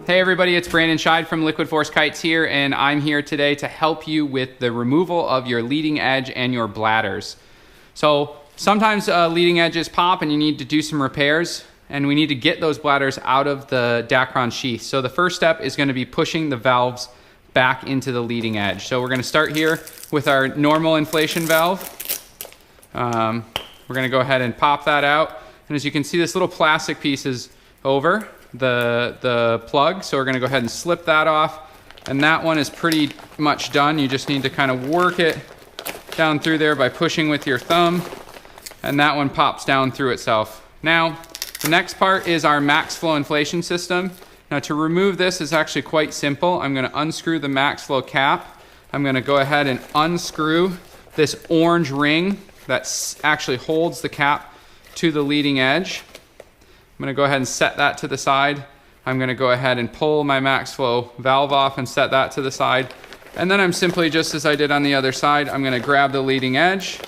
Hey everybody, it's Brandon Scheid from Liquid Force Kites here, and I'm here today to help you with the removal of your leading edge and your bladders. So sometimes leading edges pop and you need to do some repairs, and we need to get those bladders out of the Dacron sheath. So the first step is going to be pushing the valves back into the leading edge. So we're going to start here with our normal inflation valve. We're going to go ahead and pop that out, and as you can see, this little plastic piece is over the plug, so we're going to go ahead and slip that off, and that one is pretty much done. You just need to kind of work it down through there by pushing with your thumb, and that one pops down through itself. Now the next part is our max flow inflation system. Now to remove this is actually quite simple. I'm going to unscrew the max flow cap. I'm going to go ahead and unscrew this orange ring that actually holds the cap to the leading edge. I'm going to go ahead and set that to the side. I'm going to go ahead and pull my max flow valve off and set that to the side. And then I'm simply, just as I did on the other side, I'm going to grab the leading edge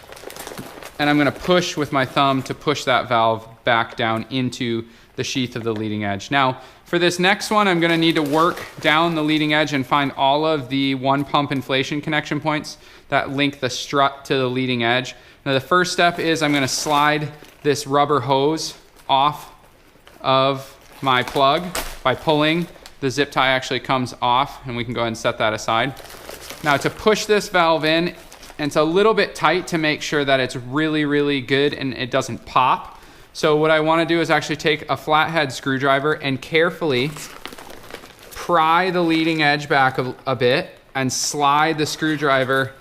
and I'm going to push with my thumb to push that valve back down into the sheath of the leading edge. Now for this next one, I'm going to need to work down the leading edge and find all of the one pump inflation connection points that link the strut to the leading edge. Now the first step is I'm going to slide this rubber hose off of my plug by pulling. The zip tie actually comes off, and we can go ahead and set that aside. Now to push this valve in, and it's a little bit tight to make sure that it's really good and it doesn't pop. So what I want to do is actually take a flathead screwdriver and carefully pry the leading edge back a bit and slide the screwdriver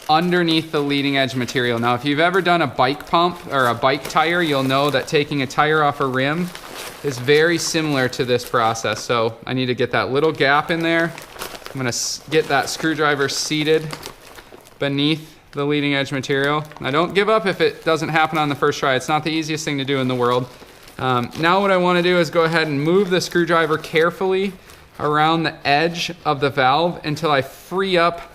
underneath the leading edge material. Now if you've ever done a bike pump or a bike tire, you'll know that taking a tire off a rim is very similar to this process. So I need to get that little gap in there. I'm going to get that screwdriver seated beneath the leading edge material. Now don't give up if it doesn't happen on the first try. It's not the easiest thing to do in the world. Now what I want to do is go ahead and move the screwdriver carefully around the edge of the valve until I free up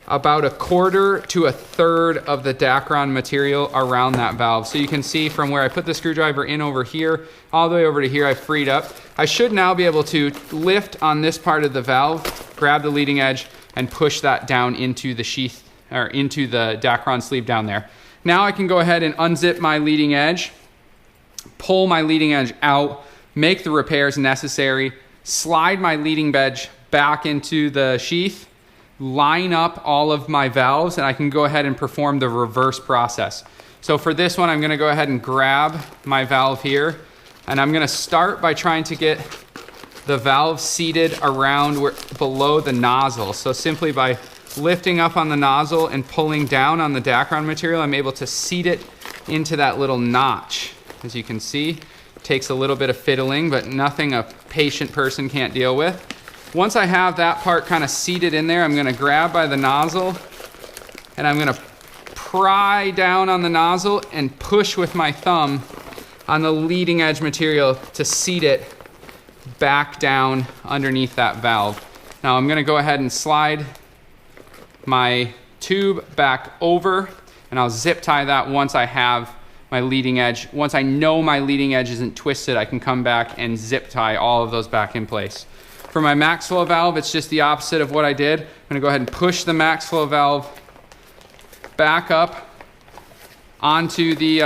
about 1/4 to 1/3 of the Dacron material around that valve. So you can see from where I put the screwdriver in over here, all the way over to here, I freed up. I should now be able to lift on this part of the valve, grab the leading edge, and push that down into the sheath, or into the Dacron sleeve down there. Now I can go ahead and unzip my leading edge, pull my leading edge out, make the repairs necessary, slide my leading edge back into the sheath, line up all of my valves, and I can go ahead and perform the reverse process. So for this one, I'm going to go ahead and grab my valve here, and I'm going to start by trying to get the valve seated around below the nozzle. So simply by lifting up on the nozzle and pulling down on the Dacron material, I'm able to seat it into that little notch. As you can see, it takes a little bit of fiddling, but nothing a patient person can't deal with. Once I have that part kind of seated in there, I'm going to grab by the nozzle and I'm going to pry down on the nozzle and push with my thumb on the leading edge material to seat it back down underneath that valve. Now I'm going to go ahead and slide my tube back over, and I'll zip tie that once I have my leading edge. Once I know my leading edge isn't twisted, I can come back and zip tie all of those back in place. For my max flow valve, it's just the opposite of what I did. I'm going to go ahead and push the max flow valve back up onto the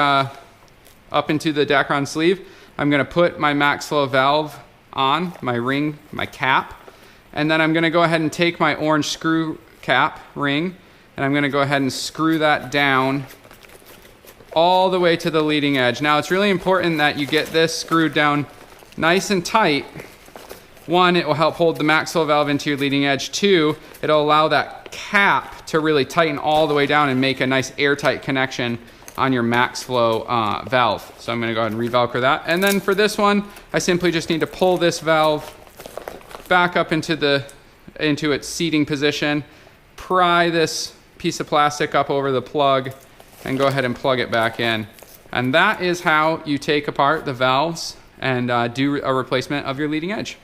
up into the Dacron sleeve. I'm going to put my max flow valve on my ring, my cap, and then I'm going to go ahead and take my orange screw cap ring, and I'm going to go ahead and screw that down all the way to the leading edge. Now it's really important that you get this screwed down nice and tight. One, it will help hold the max flow valve into your leading edge. Two, it'll allow that cap to really tighten all the way down and make a nice airtight connection on your max flow valve. So I'm going to go ahead and re-velcro that. And then for this one, I simply just need to pull this valve back up into its seating position, pry this piece of plastic up over the plug, and go ahead and plug it back in. And that is how you take apart the valves and do a replacement of your leading edge.